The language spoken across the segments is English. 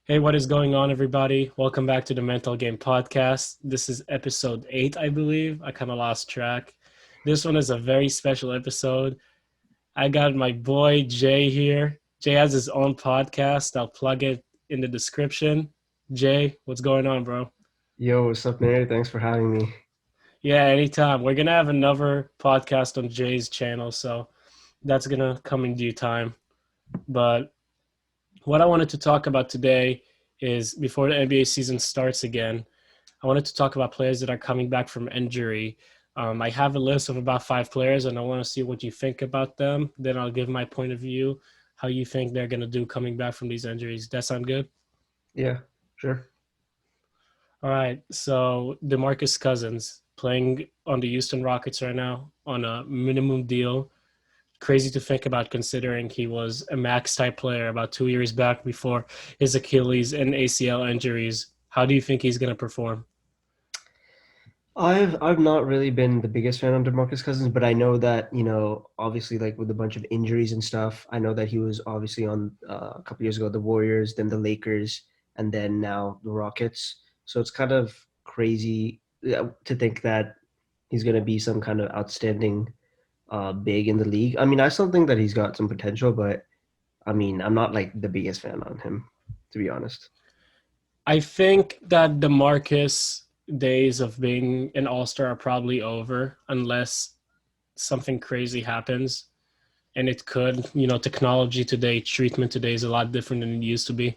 Hey, what is going on, everybody? Welcome back to the Mental Game Podcast. This is episode 8, I believe. I kind of lost track. This one is a very special episode. I got my boy Jay here. Jay has his own podcast. I'll plug it in the description. Jay, what's going on, bro? Yo, what's up, Mary? Thanks for having me. Yeah, anytime. We're going to have another podcast on Jay's channel, so that's going to come in due time. But what I wanted to talk about today is before the NBA season starts again, I wanted to talk about players that are coming back from injury. I have a list of about 5 players, and I want to see what you think about them. Then I'll give my point of view, how you think they're going to do coming back from these injuries. That sound good? Yeah, sure. All right. So DeMarcus Cousins playing on the Houston Rockets right now on a minimum deal. Crazy to think about considering he was a max type player about 2 years back before his Achilles and ACL injuries. How do you think he's going to perform? I've not really been the biggest fan of DeMarcus Cousins, but I know that, obviously like with a bunch of injuries and stuff, I know that he was obviously on a couple years ago the Warriors, then the Lakers, and then now the Rockets. So it's kind of crazy to think that he's going to be some kind of outstanding big in the league. I mean, I still think that he's got some potential, but I mean, I'm not like the biggest fan on him, to be honest. I think that the Marcus days of being an all-star are probably over unless something crazy happens. And it could, technology today, treatment today is a lot different than it used to be.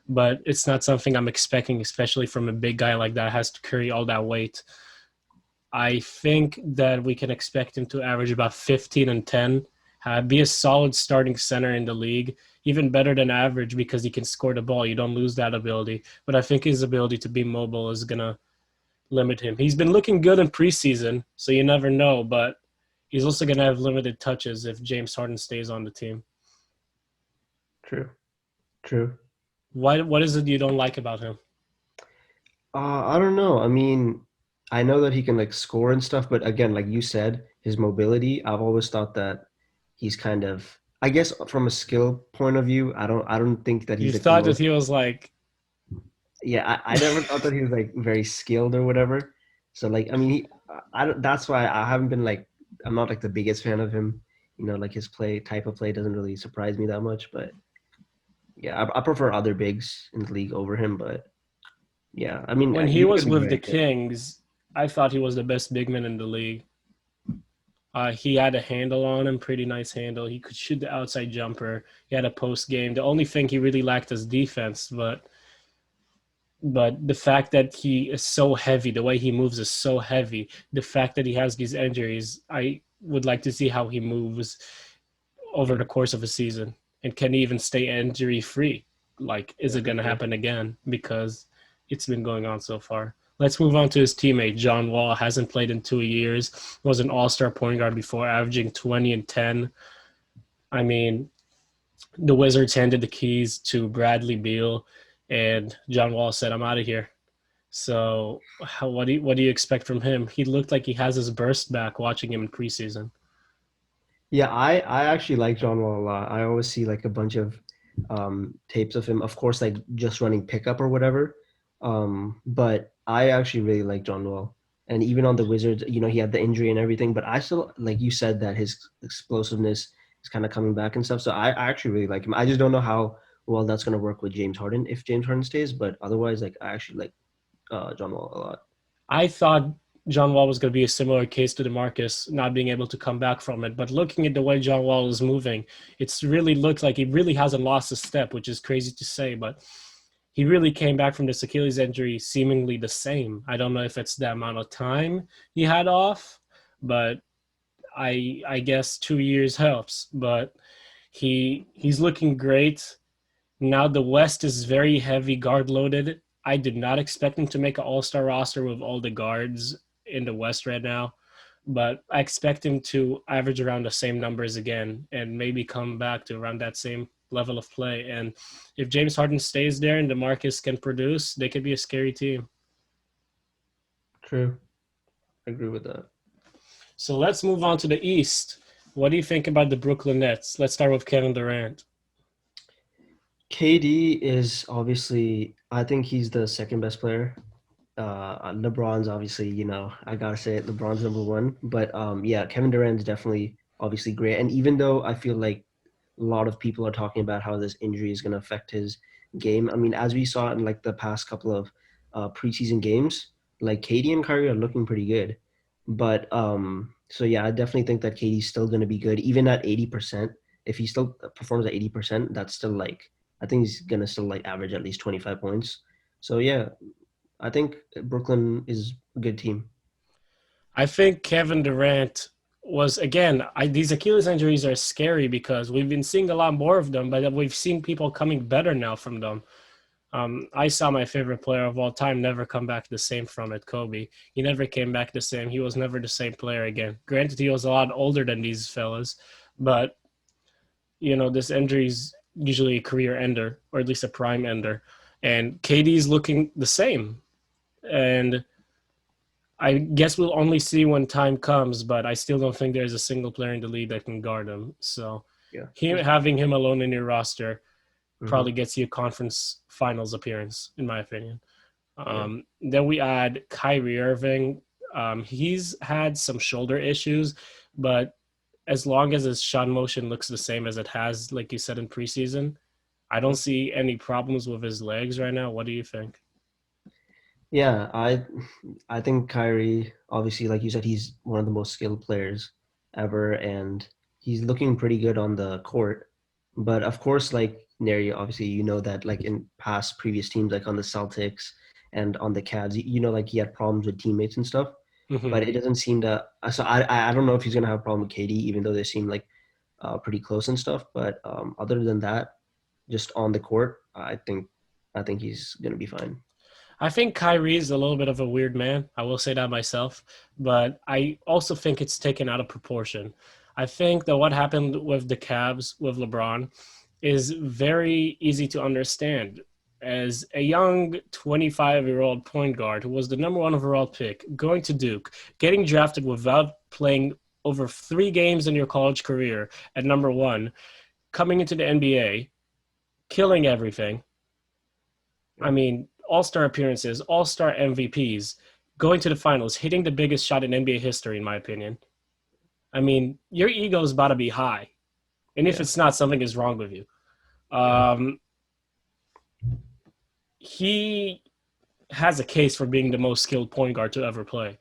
But it's not something I'm expecting, especially from a big guy like that has to carry all that weight. I think that we can expect him to average about 15 and 10, be a solid starting center in the league, even better than average because he can score the ball. You don't lose that ability. But I think his ability to be mobile is going to limit him. He's been looking good in preseason, so you never know, but he's also going to have limited touches if James Harden stays on the team. True. True. What is it you don't like about him? I don't know. I mean, I know that he can like score and stuff, but again, like you said, his mobility, I've always thought that he's kind of, I guess from a skill point of view, I don't think that You he's like the thought that most, he was like, yeah, I never thought that he was like very skilled or whatever. So like, I mean, I don't, that's why I haven't been like, I'm not like the biggest fan of him. Like his type of play doesn't really surprise me that much, but yeah, I prefer other bigs in the league over him, but yeah, I mean, when he he was could be with the very good. Kings, I thought he was the best big man in the league. He had a handle on him, pretty nice handle. He could shoot the outside jumper. He had a post game. The only thing he really lacked is defense, but the fact that he is so heavy, the way he moves is so heavy. The fact that he has these injuries, I would like to see how he moves over the course of a season, and can he even stay injury free? Like, is Yeah, it for going to sure. happen again? Because it's been going on so far. Let's move on to his teammate. John Wall hasn't played in 2 years, was an all-star point guard before, averaging 20 and 10. I mean, the Wizards handed the keys to Bradley Beal, and John Wall said, I'm out of here. So what do you expect from him? He looked like he has his burst back watching him in preseason. Yeah, I actually like John Wall a lot. I always see like a bunch of tapes of him, of course, like just running pickup or whatever. But I actually really like John Wall. And even on the Wizards, he had the injury and everything, but I still, like you said, that his explosiveness is kind of coming back and stuff. So I actually really like him. I just don't know how well that's going to work with James Harden if James Harden stays, but otherwise, like I actually like John Wall a lot. I thought John Wall was going to be a similar case to DeMarcus, not being able to come back from it. But looking at the way John Wall is moving, it's really looked like he really hasn't lost a step, which is crazy to say. But he really came back from this Achilles injury seemingly the same. I don't know if it's the amount of time he had off, but I guess 2 years helps. But he's looking great. Now the West is very heavy guard loaded. I did not expect him to make an all-star roster with all the guards in the West right now, but I expect him to average around the same numbers again and maybe come back to around that same level of play. And if James Harden stays there and DeMarcus can produce, they could be a scary team. True. I agree with that. So let's move on to the East. What do you think about the Brooklyn Nets? Let's start with Kevin Durant. KD is obviously, I think he's the second best player. LeBron's obviously, I gotta say it, LeBron's number one. But yeah, Kevin Durant's definitely obviously great. And even though I feel like a lot of people are talking about how this injury is going to affect his game, I mean, as we saw in like the past couple of preseason games, like KD and Kyrie are looking pretty good. But so yeah, I definitely think that KD's still going to be good, even at 80%. If he still performs at 80%, that's still like I think he's going to still like average at least 25 points. So yeah, I think Brooklyn is a good team. I think Kevin Durant was again. These Achilles injuries are scary because we've been seeing a lot more of them, but we've seen people coming better now from them. I saw my favorite player of all time never come back the same from it, Kobe. He never came back the same. He was never the same player again. Granted, he was a lot older than these fellas, but this injury is usually a career ender or at least a prime ender. And KD's looking the same. And I guess we'll only see when time comes, but I still don't think there's a single player in the league that can guard him. So Yeah, having him alone in your roster hmm probably gets you a conference finals appearance, in my opinion. yeah, Then we add Kyrie Irving. He's had some shoulder issues, but as long as his shot motion looks the same as it has, like you said in preseason, I don't see any problems with his legs right now. What do you think? yeah. I think Kyrie, obviously, like you said, he's one of the most skilled players ever, and he's looking pretty good on the court. But of course, like Neri, obviously, you know that like in past previous teams, like on the Celtics and on the Cavs, like he had problems with teammates and stuff. Mm-hmm. But it doesn't seem to. So I don't know if he's gonna have a problem with KD, even though they seem like pretty close and stuff. But other than that, just on the court, I think he's gonna be fine. I think Kyrie is a little bit of a weird man. I will say that myself, but I also think it's taken out of proportion. I think that what happened with the Cavs with LeBron is very easy to understand. As a young 25-year-old point guard who was the number one overall pick, going to Duke, getting drafted without playing over 3 games in your college career at number one, coming into the NBA, killing everything. I Yeah, mean, all-star appearances, all-star MVPs, going to the finals, hitting the biggest shot in NBA history, in my opinion. I mean, your ego is about to be high. And if yeah, it's not, something is wrong with you. yeah, Um, he has a case for being the most skilled point guard to ever play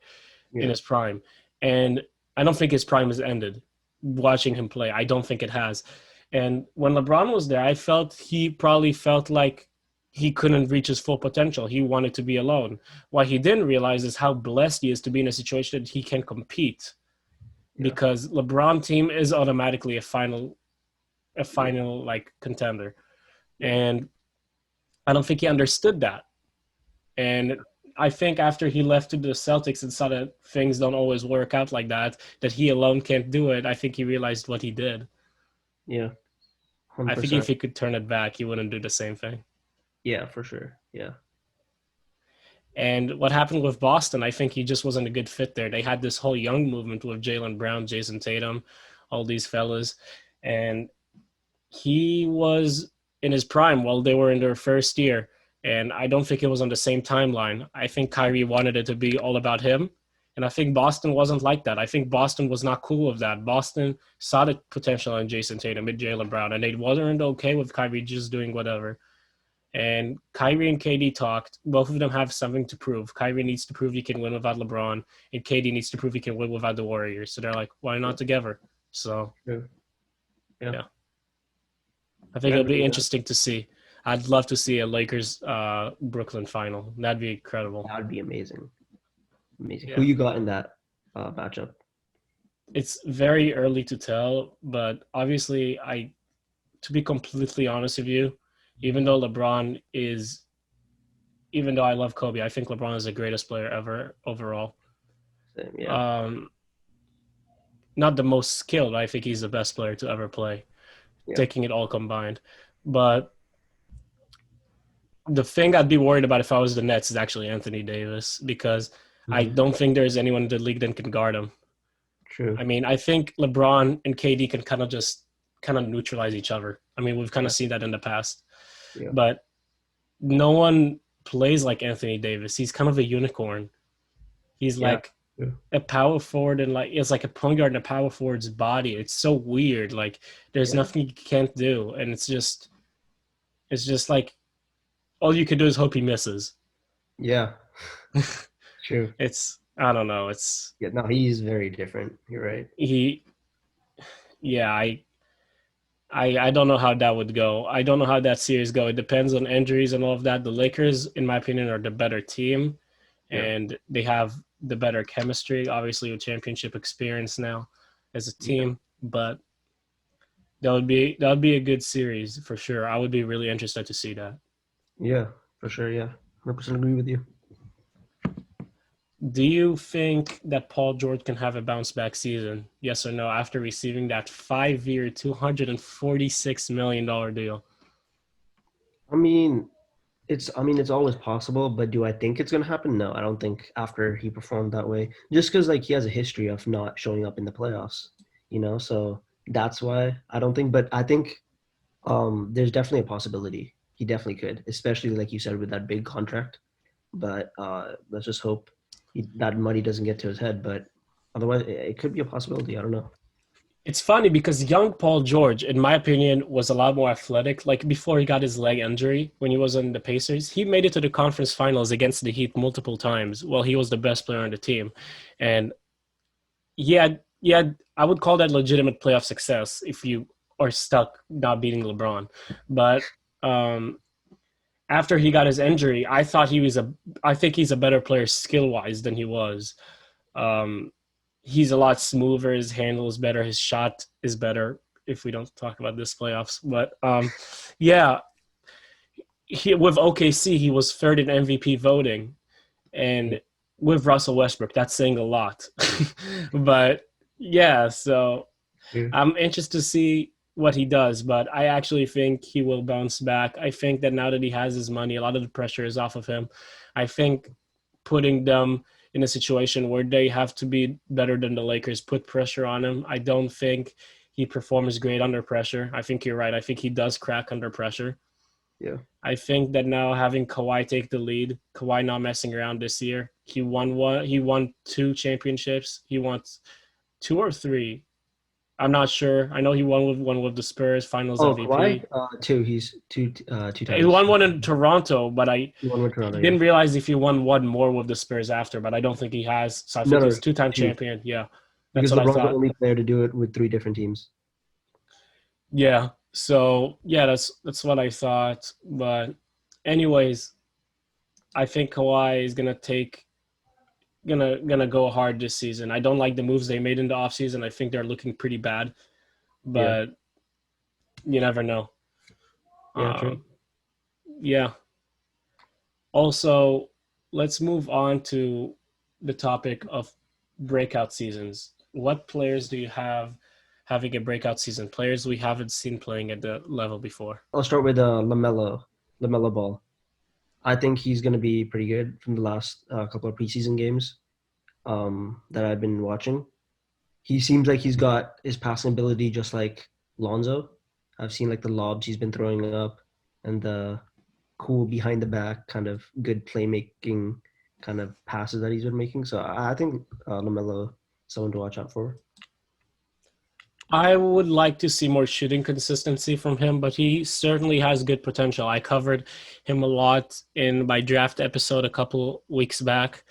in yeah, his prime. And I don't think his prime has ended watching him play. I don't think it has. And when LeBron was there, I felt he probably felt like he couldn't reach his full potential. He wanted to be alone. What he didn't realize is how blessed he is to be in a situation that he can compete yeah, because LeBron team is automatically a yeah, final like contender. yeah, And I don't think he understood that. And I think after he left to the Celtics and saw that things don't always work out like that, that he alone can't do it, I think he realized what he did. yeah, I think if 100%. he could turn it back, he wouldn't do the same thing. Yeah, for sure. Yeah, And what happened with Boston, I think he just wasn't a good fit there. They had this whole young movement with Jaylen Brown, Jason Tatum, all these fellas. And he was in his prime while they were in their first year. And I don't think it was on the same timeline. I think Kyrie wanted it to be all about him. And I think Boston wasn't like that. I think Boston was not cool with that. Boston saw the potential in Jason Tatum and Jaylen Brown, and they wasn't okay with Kyrie just doing whatever. And Kyrie and KD talked. Both of them have something to prove. Kyrie needs to prove he can win without LeBron, and KD needs to prove he can win without the Warriors. So they're like, why yeah, not together? So yeah, yeah. yeah, I think I it'll agree be with that. interesting to see. I'd love to see a Lakers Brooklyn final. That'd be incredible. That would be amazing. Amazing. Who Yeah, you got in that matchup? it's very early to tell, but obviously, to be completely honest with you, even though LeBron is, even though I love Kobe, I think LeBron is the greatest player ever overall. Same, yeah. Um, Not the most skilled. I think he's the best player to ever play, Yeah. taking it all combined. But the thing I'd be worried about if I was the Nets is actually Anthony Davis because I hmm don't think there's anyone in the league that can guard him. True. I mean, I think LeBron and KD can kind of neutralize each other. I mean, we've kind Yeah. of seen that in the past. Yeah. but no one plays like Anthony Davis. He's kind of a unicorn. He's Yeah. like Yeah. a power forward, and like it's like a point guard in a power forward's body. It's so weird. Like there's Yeah. nothing he can't do, and it's just like all you can do is hope he misses. Yeah. True. It's I don't know. It's Yeah. No, he's very different. You're right. he yeah, I don't know how that would go. I don't know how that series go. It depends on injuries and all of that. The Lakers, in my opinion, are the better team, Yeah. and they have the better chemistry, obviously with championship experience now as a Yeah. team. But that would be a good series for sure. I would be really interested to see that. Yeah. For sure. Yeah. 100% agree with you. Do you think that Paul George can have a bounce back season? Yes or no? After receiving that 5-year, $246 million deal. I mean, it's always possible, but do I think it's gonna happen? No, I don't think after he performed that way. Just because like he has a history of not showing up in the playoffs, so that's why I don't think. But I think there's definitely a possibility. He definitely could, especially like you said with that big contract. But let's just hope that money doesn't get to his head. But otherwise, it could be a possibility. I don't know. It's funny because young Paul George, in my opinion, was a lot more athletic. Like before he got his leg injury when he was on the Pacers, he made it to the conference finals against the Heat multiple times. Well, he was the best player on the team. And yeah, I would call that legitimate playoff success if you are stuck not beating LeBron. But um, after he got his injury, I think he's a better player skill wise than he was. Um, he's a lot smoother. His handle is better. His shot is better. If we don't talk about this playoffs, but yeah, with OKC he was third in MVP voting, and with Russell Westbrook, that's saying a lot. But yeah, so Yeah. I'm interested to see what he does, but I actually think he will bounce back. I think that now that he has his money, a lot of the pressure is off of him. I think putting them in a situation where they have to be better than the Lakers put pressure on him. I don't think he performs great under pressure. I think you're right. I think he does crack under pressure. Yeah. I think that now having Kawhi take the lead, Kawhi not messing around this year. He won two championships. He wants two or three. I'm not sure. I know he won with one with the Spurs Finals Oh, Kawhi, MVP. two. He's two He times. won one in Toronto, but I He won with Toronto. Yeah. didn't realize if he won one more with the Spurs after. But I don't think he has. So I No, think no, he's two-time two. champion. Yeah, that's Because what I LeBron's the thought. only player to do it with three different teams. Yeah. So yeah, that's what I thought. But anyways, I think Kawhi is gonna go hard this season. I don't like the moves they made in the offseason. I think they're looking pretty bad, Yeah. but you never know. Yeah. True. Um, yeah. Also, let's move on to the topic of breakout seasons. What players do you have having a breakout season? Players we haven't seen playing at the level before. I'll start with Lamelo Ball. I think he's going to be pretty good from the last couple of preseason games that I've been watching. He seems like he's got his passing ability just like Lonzo. I've seen like the lobs he's been throwing up and the cool behind the back kind of good playmaking kind of passes that he's been making. So I think Lamelo is someone to watch out for. I would like to see more shooting consistency from him, but he certainly has good potential. I covered him a lot in my draft episode a couple weeks back.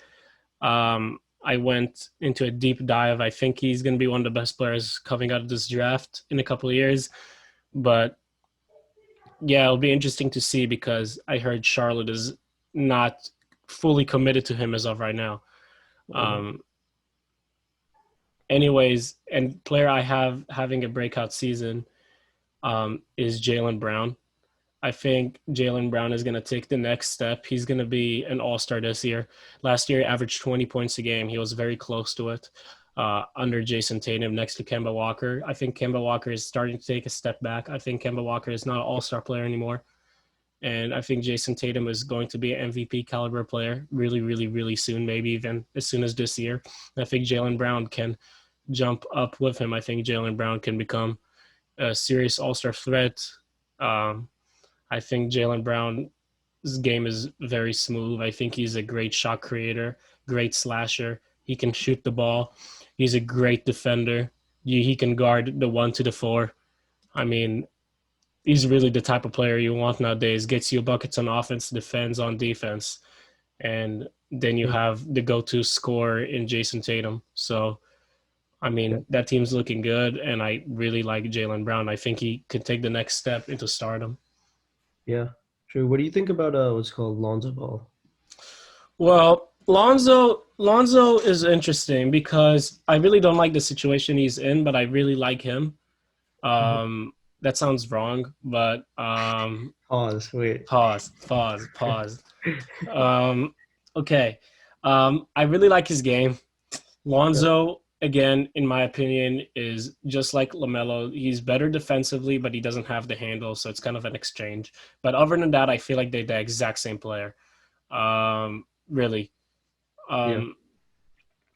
I went into a deep dive. I think he's going to be one of the best players coming out of this draft in a couple of years. But yeah, it'll be interesting to see because I heard Charlotte is not fully committed to him as of right now. Okay. Um, anyways, and player I have having a breakout season is Jaylen Brown. I think Jaylen Brown is going to take the next step. He's going to be an all-star this year. Last year, he averaged 20 points a game. He was very close to it under Jason Tatum next to Kemba Walker. I think Kemba Walker is starting to take a step back. I think Kemba Walker is not an all-star player anymore. And I think Jason Tatum is going to be an MVP caliber player really, really, really soon, maybe even as soon as this year. I think Jaylen Brown can jump up with him. I think Jaylen Brown can become a serious all-star threat. Um, I think Jaylen Brown's game is very smooth. I think he's a great shot creator, great slasher. He can shoot the ball. He's a great defender. He can guard the 1 to the 4. I mean, he's really the type of player you want nowadays. Gets you buckets on offense, defends on defense, and then you Yeah. have the go-to scorer in Jason Tatum. So, I Yeah. mean, that team's looking good, and I really like Jaylen Brown. I think he could take the next step into stardom. Yeah. True. What do you think about what's called Lonzo Ball? Well, Lonzo is interesting because I really don't like the situation he's in, but I really like him. Mhm. That sounds wrong, but Pause. Wait. pause. Um, okay. I really like his game. Yeah. Lonzo, again, in my opinion, is just like LaMelo. He's better defensively, but he doesn't have the handle, so it's kind of an exchange. But other than that, I feel like they're the exact same player. Really. Yeah. Um,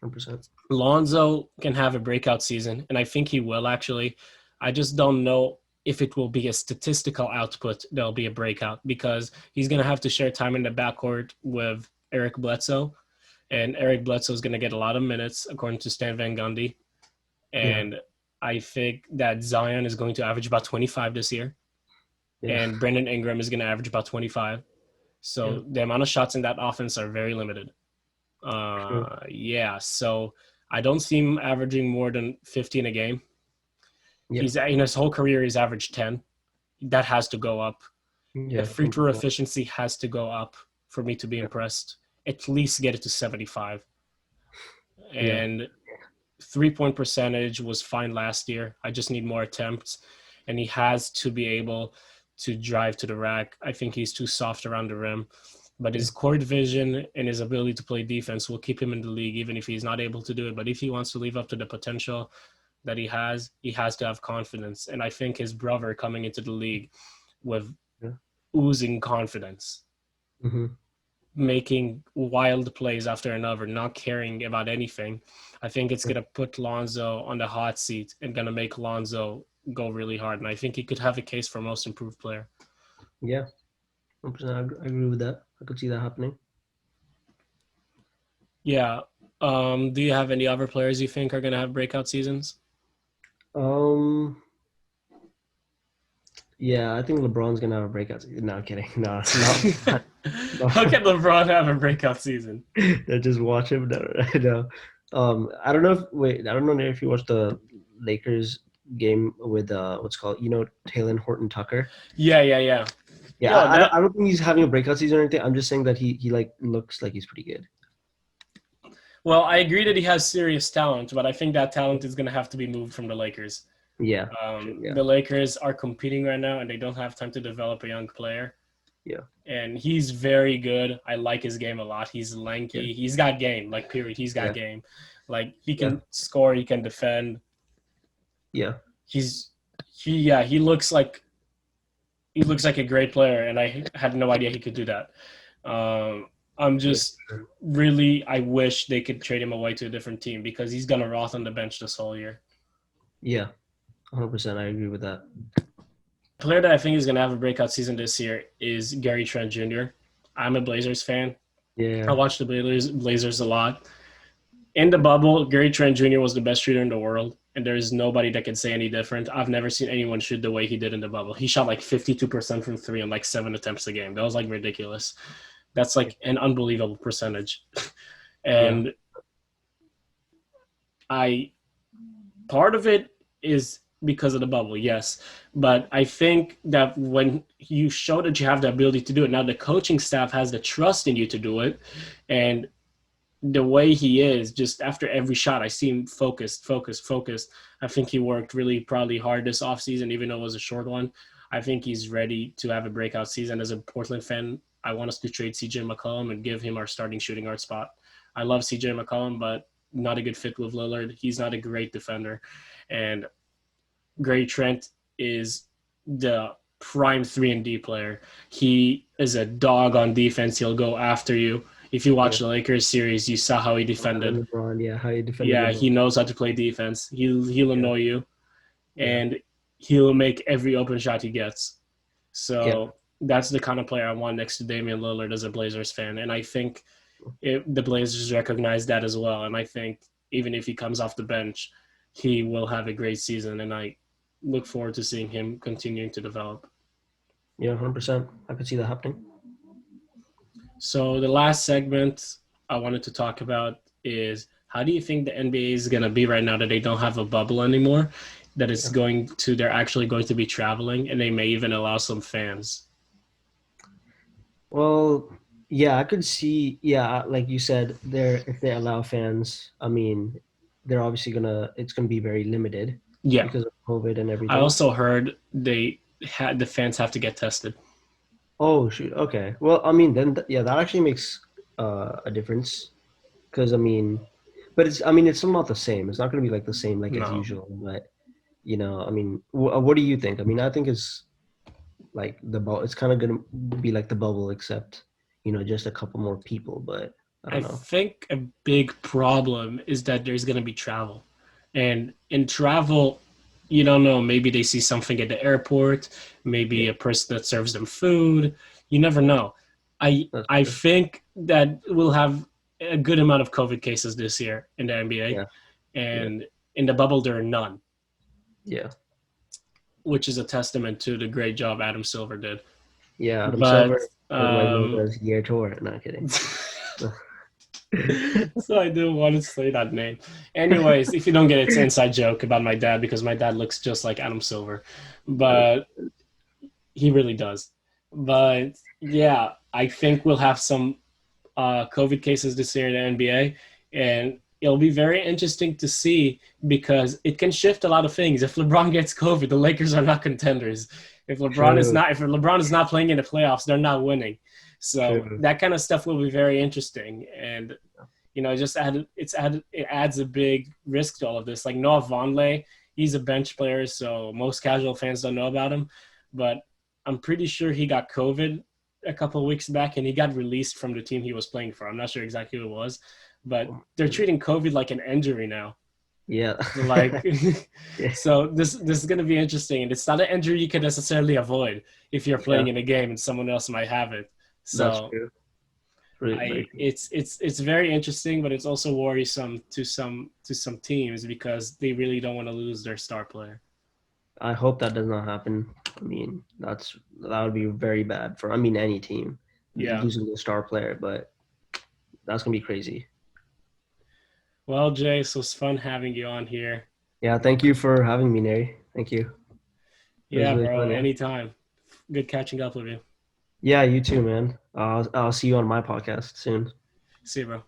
100%. Lonzo can have a breakout season, and I think he will actually. I just don't know if it will be a statistical output that'll be a breakout because he's going to have to share time in the backcourt with Eric Bledsoe, and Eric Bledsoe is going to get a lot of minutes, according to Stan Van Gundy. Yeah. And I think that Zion is going to average about 25 this year, Yeah. and Brandon Ingram is going to average about 25. Yeah. So the amount of shots in that offense are very limited. True. Yeah, so I don't see him averaging more than 15 a game. Yeah. He's in his whole career, he's averaged 10. That has to go up. The Yeah. free throw 100%. efficiency has to go up for me to be Yeah. impressed. At least get it to 75. Yeah. And 3-point percentage was fine last year. I just need more attempts. And he has to be able to drive to the rack. I think he's too soft around the rim. But Yeah. his court vision and his ability to play defense will keep him in the league, even if he's not able to do it. But if he wants to live up to the potential that he has to have confidence. And I think his brother coming into the league with Yeah. oozing confidence, Hmm. making wild plays after another, not caring about anything. I think it's going to put Lonzo on the hot seat and going to make Lonzo go really hard. And I think he could have a case for most improved player. Yeah. 100%. I agree with that. I could see that happening. Yeah. Do you have any other players you think are going to have breakout seasons? Um. Yeah, I think LeBron's gonna have a breakout season. No, I'm kidding. No, not. How can LeBron have a breakout season? Just watch him. No, no. I don't know if wait. I don't know if you watched the Lakers game with what's called Taylor Horton Tucker. Yeah. Yeah, Yeah, I don't. that I don't think he's having a breakout season or anything. I'm just saying that he like looks like he's pretty good. Well, I agree that he has serious talent, but I think that talent is going to have to be moved from the Lakers. Yeah. True, yeah. The Lakers are competing right now, and they don't have time to develop a young player. Yeah. And he's very good. I like his game a lot. He's lanky. Yeah. He's got game. Like period. He's got Yeah. game. Like he Yeah. can score. He can defend. Yeah. He looks like a great player, and I had no idea he could do that. I'm just really. I wish they could trade him away to a different team because he's gonna rot on the bench this whole year. Yeah. 100%. I agree with that. Player that I think is going to have a breakout season this year is Gary Trent Jr. I'm a Blazers fan. Yeah. I watch the Blazers a lot. In the bubble, Gary Trent Jr. was the best shooter in the world, and there is nobody that can say any different. I've never seen anyone shoot the way he did in the bubble. He shot like 52% from three on like 7 attempts a game. That was like ridiculous. That's like an unbelievable percentage. And part of it is because of the bubble, yes. But I think that when you show that you have the ability to do it, now the coaching staff has the trust in you to do it. And the way he is, just after every shot, I see him focused. I think he worked really probably hard this offseason, even though it was a short one. I think he's ready to have a breakout season. As a Portland fan, I want us to trade CJ McCollum and give him our starting shooting guard spot. I love CJ McCollum, but not a good fit with Lillard. He's not a great defender. And Gary Trent is the prime 3-and-D player. He is a dog on defense. He'll go after you. If you watch the Lakers series, you saw how he defended. LeBron, how he defended. Yeah, he knows how to play defense. He'll annoy you, and he'll make every open shot he gets. So that's the kind of player I want next to Damian Lillard as a Blazers fan. And I think the Blazers recognize that as well. And I think even if he comes off the bench, he will have a great season. And I look forward to seeing him continuing to develop. Yeah, 100%. I could see that happening. So the last segment I wanted to talk about is how do you think the NBA is going to be right now that they don't have a bubble anymore? That it's Yeah. they're actually going to be traveling, and they may even allow some fans. Well, yeah, I could see. Yeah, like you said, if they allow fans, I mean, they're obviously it's gonna be very limited Yeah. because of COVID and I everything. also heard the fans have to get tested. Oh shoot. Okay. Well, I mean, then yeah, that actually makes a difference because I mean, but it's I mean, it's still not the same. It's not gonna be like the same like as No. usual. But I mean, what do you think? I mean, I think it's like the bubble. It's kind of gonna be like the bubble, except just a couple more people. But I I don't know. think a big problem is that there's going to be travel. And in travel, you don't know. Maybe they see something at the airport, maybe Yeah, a person that serves them food. You never know. that's I true. think that we'll have a good amount of COVID cases this year in the NBA. Yeah, yeah, And in the bubble, there are none, yeah, which is a testament to the great job Adam Silver did. yeah. Adam But Silver, otherwise known as Year Tour. Not kidding. so I do want to say that name. Anyways, if you don't get it, it's an inside joke about my dad because my dad looks just like Adam Silver, but he really does. But yeah, I think we'll have some COVID cases this year in the NBA, and it'll be very interesting to see because it can shift a lot of things. If LeBron gets COVID, the Lakers are not contenders. True, If LeBron is not playing in the playoffs, they're not winning. So true. that kind of stuff will be very interesting, and it adds a big risk to all of this. Like Noah Vonleh, he's a bench player, so most casual fans don't know about him, but I'm pretty sure he got COVID a couple of weeks back, and he got released from the team he was playing for. I'm not sure exactly who it was, but they're treating COVID like an injury now. Yeah, Like, yeah. so this is going to be interesting, and it's not an injury you can necessarily avoid if you're Yeah, playing in a game and someone else might have it. that's So true. Very true. it's very interesting, but it's also worrisome to some teams because they really don't want to lose their star player. I hope that does not happen. I mean, that would be very bad for any team Yeah. losing a star player, but that's gonna be crazy. Well, Jay, so it's fun having you on here. Yeah, thank you for having me, Neri. Thank you. It was Yeah, really bro. fun. Yeah. Anytime. Good catching up with you. Yeah, you too, man. I'll see you on my podcast soon. See you, bro.